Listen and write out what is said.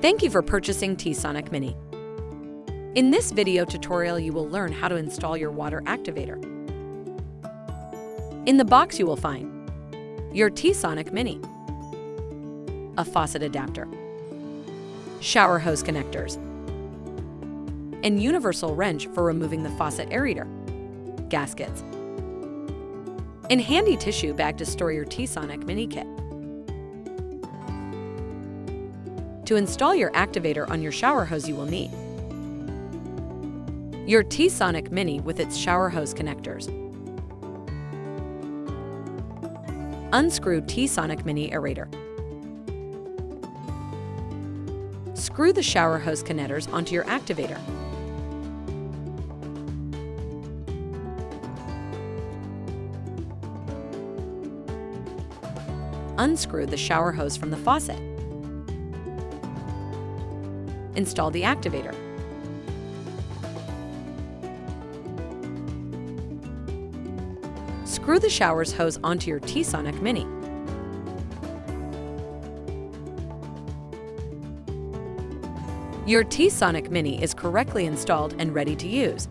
Thank you for purchasing T-Sonik Mini. In this video tutorial, you will learn how to install your water activator. In the box, you will find your T-Sonik Mini, a faucet adapter, shower hose connectors, and universal wrench for removing the faucet aerator, gaskets, and handy tissue bag to store your T-Sonik Mini kit. To install your activator on your shower hose, you will need your T-Sonik Mini with its shower hose connectors, unscrew T-Sonik Mini aerator, screw the shower hose connectors onto your activator, unscrew the shower hose from the faucet, install the activator. Screw the shower's hose onto your T-Sonik Mini. Your T-Sonik Mini is correctly installed and ready to use.